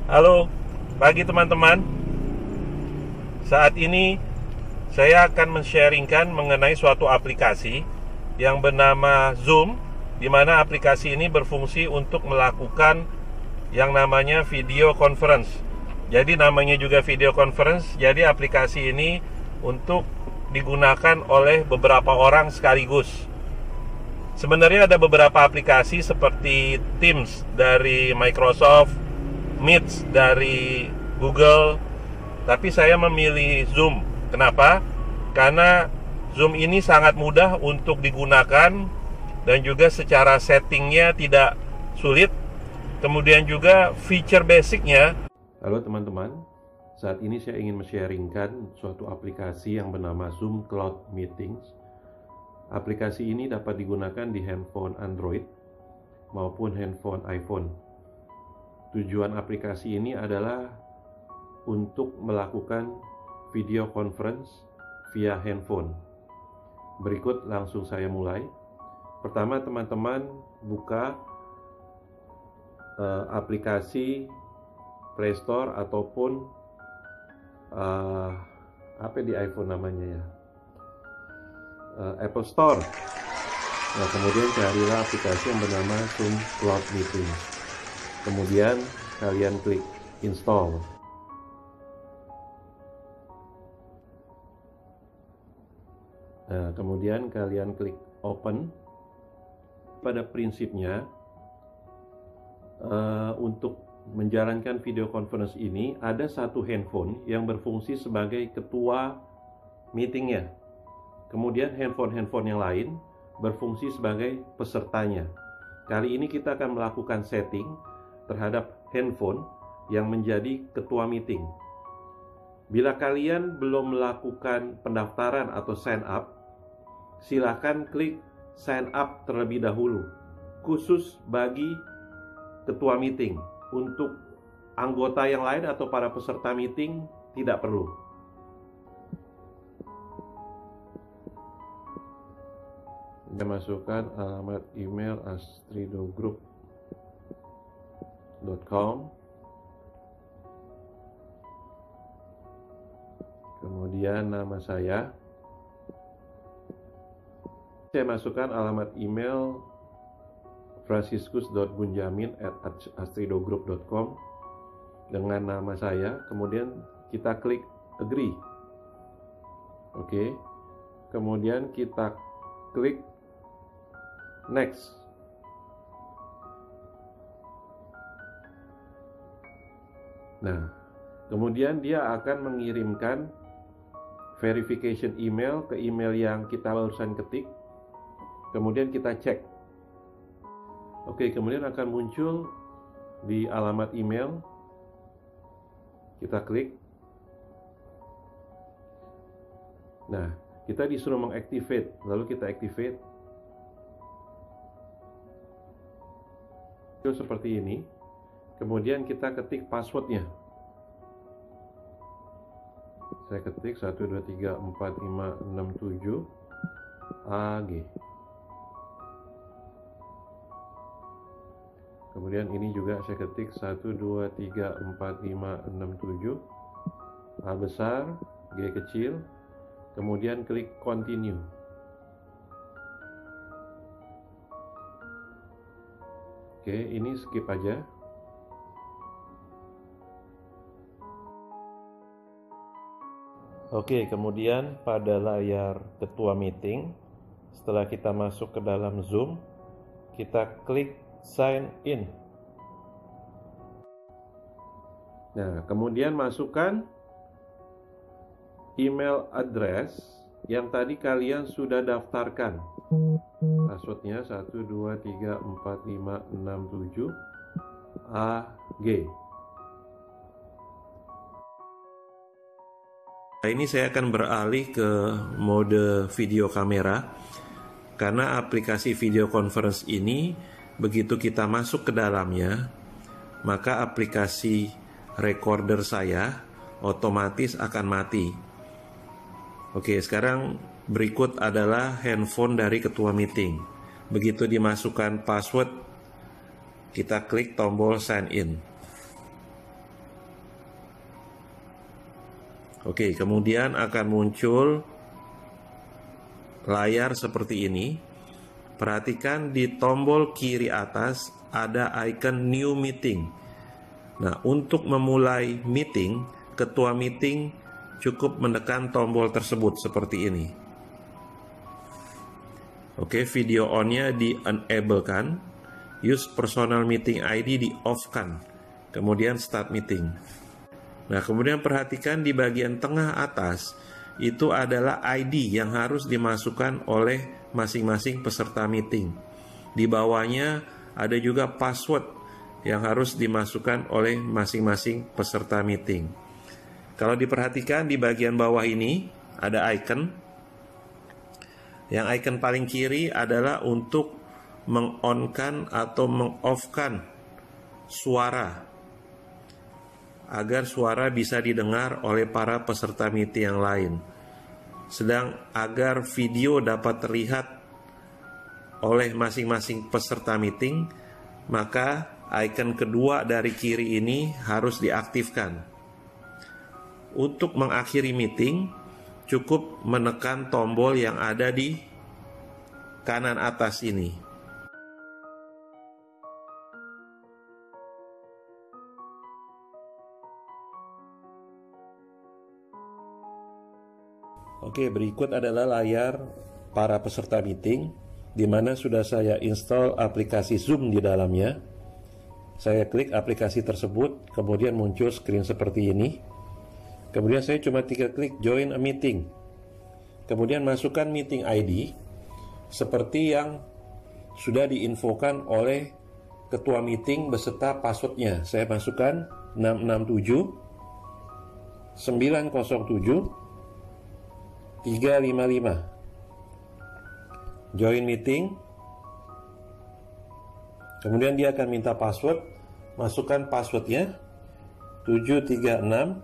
Halo, pagi teman-teman. Saat ini saya akan men-sharingkan mengenai suatu aplikasi yang bernama Zoom, di mana aplikasi ini berfungsi untuk melakukan yang namanya video conference. Jadi namanya juga video conference, jadi aplikasi ini untuk digunakan oleh beberapa orang sekaligus. Sebenarnya ada beberapa aplikasi seperti Teams dari Microsoft, Meet dari Google, tapi saya memilih Zoom. Kenapa? Karena Zoom ini sangat mudah untuk digunakan dan juga secara settingnya tidak sulit. Kemudian juga feature basicnya. Halo teman-teman, saat ini saya ingin men-sharingkan suatu aplikasi yang bernama Zoom Cloud Meetings. Aplikasi ini dapat digunakan di handphone Android maupun handphone iPhone. Tujuan aplikasi ini adalah untuk melakukan video conference via handphone. Berikut langsung saya mulai. Pertama, teman-teman buka aplikasi Play Store ataupun apa di iPhone namanya ya, Apple Store. Nah, kemudian carilah aplikasi yang bernama Zoom Cloud Meeting. Kemudian kalian klik install. Nah, kemudian kalian klik open. Pada prinsipnya untuk menjalankan video conference ini ada satu handphone yang berfungsi sebagai ketua meetingnya. Kemudian handphone-handphone yang lain berfungsi sebagai pesertanya. Kali ini kita akan melakukan setting terhadap handphone yang menjadi ketua meeting. Bila kalian belum melakukan pendaftaran atau sign up, silakan klik sign up terlebih dahulu, khusus bagi ketua meeting. Untuk anggota yang lain atau para peserta meeting tidak perlu. Saya masukkan alamat email astridogroup.com, kemudian nama saya masukkan alamat email franciscus.bunjamin@astridogroup.com dengan nama saya. Kemudian kita klik agree. Oke. Kemudian kita klik next. Nah, kemudian dia akan mengirimkan verification email ke email yang kita barusan ketik. Kemudian kita cek. Oke, kemudian akan muncul di alamat email. Kita klik. Nah, kita disuruh mengactivate. Lalu kita activate. Seperti ini. Kemudian kita ketik passwordnya. Saya ketik 1234567 AG. Kemudian ini juga saya ketik 1234567 A besar, G kecil. Kemudian klik continue. Oke, ini skip aja. Oke, kemudian pada layar ketua meeting, setelah kita masuk ke dalam Zoom, kita klik sign in. Nah, kemudian masukkan email address yang tadi kalian sudah daftarkan. Passwordnya 1234567 AG. Ini saya akan beralih ke mode video kamera, karena aplikasi video conference ini begitu kita masuk ke dalamnya, maka aplikasi recorder saya otomatis akan mati. Oke, sekarang berikut adalah handphone dari ketua meeting. Begitu dimasukkan password, kita klik tombol sign in. Oke, kemudian akan muncul layar seperti ini. Perhatikan di tombol kiri atas ada icon New Meeting. Nah, untuk memulai meeting, ketua meeting cukup menekan tombol tersebut seperti ini. Oke, video on-nya di-enable-kan. Use personal meeting ID di-off-kan. Kemudian start meeting. Nah, kemudian perhatikan di bagian tengah atas, itu adalah ID yang harus dimasukkan oleh masing-masing peserta meeting. Di bawahnya ada juga password yang harus dimasukkan oleh masing-masing peserta meeting. Kalau diperhatikan di bagian bawah ini ada icon. Yang icon paling kiri adalah untuk meng-on-kan atau meng-off-kan suara agar suara bisa didengar oleh para peserta meeting yang lain. Sedang agar video dapat terlihat oleh masing-masing peserta meeting, maka icon kedua dari kiri ini harus diaktifkan. Untuk mengakhiri meeting, cukup menekan tombol yang ada di kanan atas ini. Oke, berikut adalah layar para peserta meeting, di mana sudah saya install aplikasi Zoom di dalamnya. Saya klik aplikasi tersebut, kemudian muncul screen seperti ini. Kemudian saya cuma tinggal klik Join a Meeting. Kemudian masukkan meeting ID, seperti yang sudah diinfokan oleh ketua meeting beserta passwordnya. Saya masukkan 667 907 355. Join meeting. Kemudian dia akan minta password. Masukkan passwordnya 736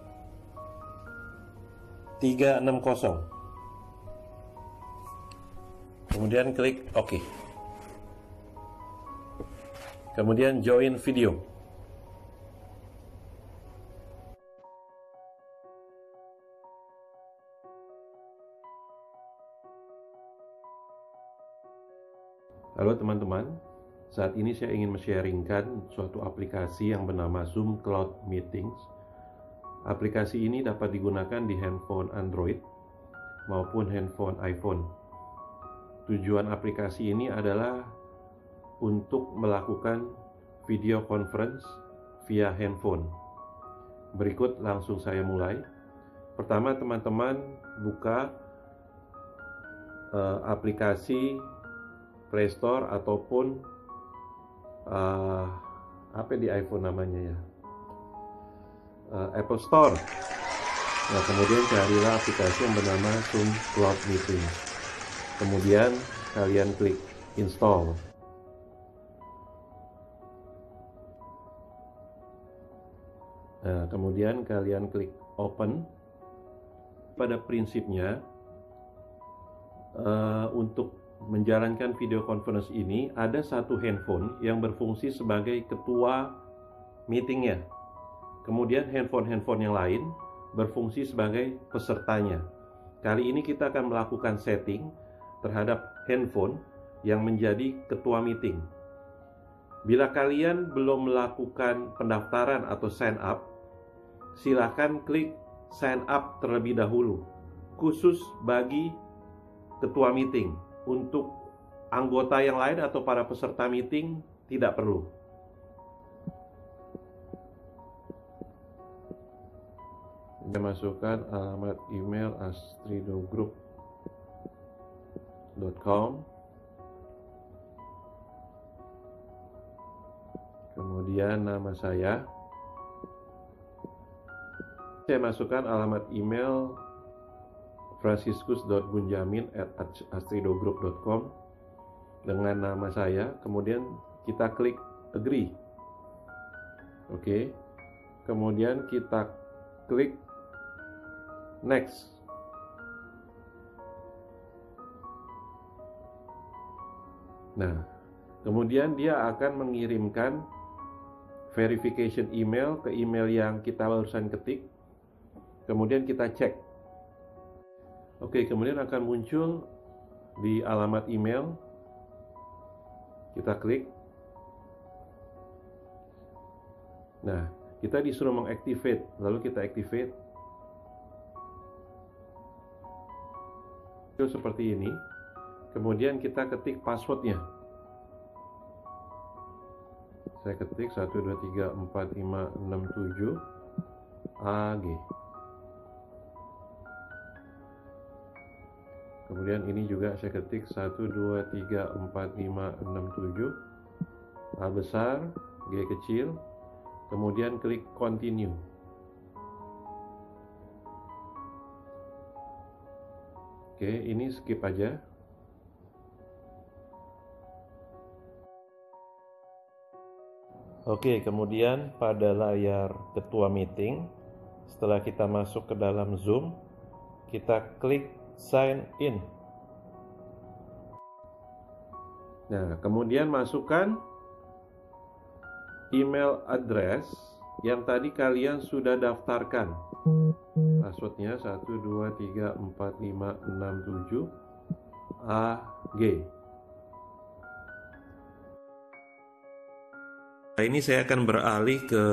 360. Kemudian klik OK. Kemudian join video. Halo teman-teman, saat ini saya ingin men-sharingkan suatu aplikasi yang bernama Zoom Cloud Meetings. Aplikasi ini dapat digunakan di handphone Android maupun handphone iPhone. Tujuan aplikasi ini adalah untuk melakukan video conference via handphone. Berikut langsung saya mulai. Pertama, teman-teman buka aplikasi Play Store ataupun apa di iPhone namanya ya, Apple Store. Nah, kemudian carilah aplikasi yang bernama Zoom Cloud Meeting. Kemudian kalian klik install. Nah, kemudian kalian klik open. Pada prinsipnya untuk menjalankan video conference ini ada satu handphone yang berfungsi sebagai ketua meetingnya. Kemudian handphone-handphone yang lain berfungsi sebagai pesertanya. Kali ini kita akan melakukan setting terhadap handphone yang menjadi ketua meeting. Bila kalian belum melakukan pendaftaran atau sign up, silakan klik sign up terlebih dahulu, khusus bagi ketua meeting. Untuk anggota yang lain atau para peserta meeting tidak perlu. Saya masukkan alamat email astridogroup.com. Kemudian nama saya. Saya masukkan alamat email franciscus.bunjamin@astridogroup.com dengan nama saya. Kemudian kita klik agree. Oke. Kemudian kita klik next. Nah, kemudian dia akan mengirimkan verification email ke email yang kita barusan ketik. kemudian kita cek. Oke, kemudian akan muncul di alamat email. Kita klik. Nah, kita disuruh mengactivate, lalu kita activate. Itu seperti ini. Kemudian kita ketik passwordnya. Saya ketik 1234567 AG. Kemudian ini juga saya ketik 1234567 A besar, G kecil. Kemudian klik continue. Oke, ini skip aja. Oke, kemudian pada layar ketua meeting, setelah kita masuk ke dalam Zoom, kita klik sign in. Nah, kemudian masukkan email address yang tadi kalian sudah daftarkan. Passwordnya 1234567 AG. Nah, ini saya akan beralih ke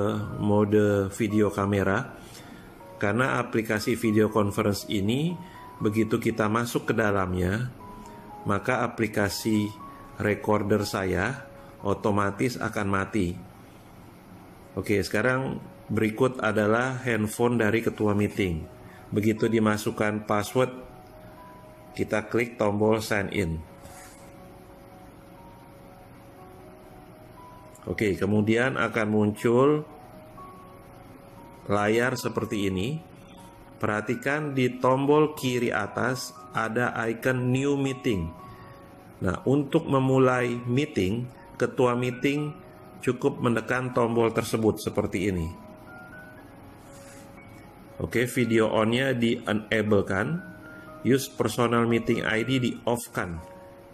mode video kamera karena aplikasi video conference ini begitu kita masuk ke dalamnya, maka aplikasi recorder saya otomatis akan mati. Oke, sekarang berikut adalah handphone dari ketua meeting. Begitu dimasukkan password, kita klik tombol sign in. Oke, kemudian akan muncul layar seperti ini. Perhatikan di tombol kiri atas ada icon new meeting. Nah, untuk memulai meeting, ketua meeting cukup menekan tombol tersebut seperti ini. Oke, video on-nya di-enable-kan. Use personal meeting ID di-off-kan.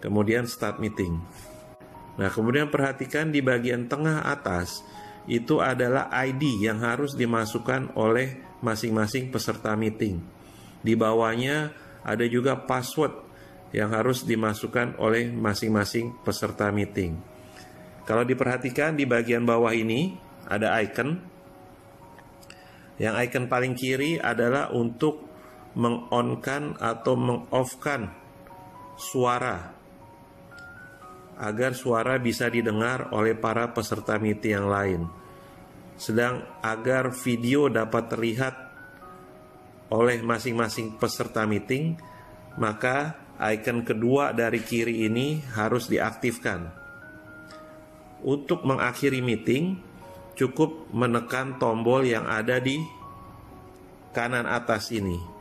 Kemudian start meeting. Nah, kemudian perhatikan di bagian tengah atas itu adalah ID yang harus dimasukkan oleh masing-masing peserta meeting. Di bawahnya ada juga password yang harus dimasukkan oleh masing-masing peserta meeting. Kalau diperhatikan di bagian bawah ini ada icon. Yang icon paling kiri adalah untuk meng-on-kan atau meng-off-kan suara agar suara bisa didengar oleh para peserta meeting yang lain. Sedang agar video dapat terlihat oleh masing-masing peserta meeting, maka icon kedua dari kiri ini harus diaktifkan. Untuk mengakhiri meeting, cukup menekan tombol yang ada di kanan atas ini.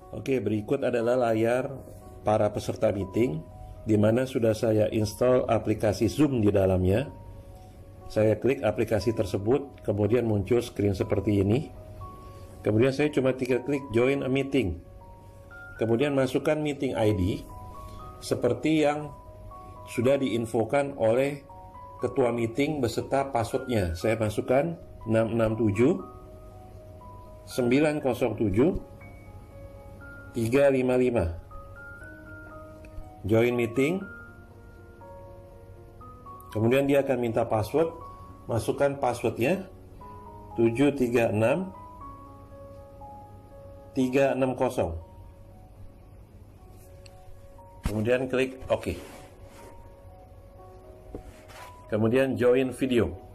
Oke, berikut adalah layar para peserta meeting, di mana sudah saya install aplikasi Zoom di dalamnya. Saya klik aplikasi tersebut, kemudian muncul screen seperti ini. Kemudian saya cuma tinggal klik join a meeting. Kemudian masukkan meeting ID, seperti yang sudah diinfokan oleh ketua meeting beserta passwordnya. Saya masukkan 667 907 355. Join meeting. Kemudian dia akan minta password. Masukkan passwordnya 736 360. Kemudian klik OK. Kemudian join video.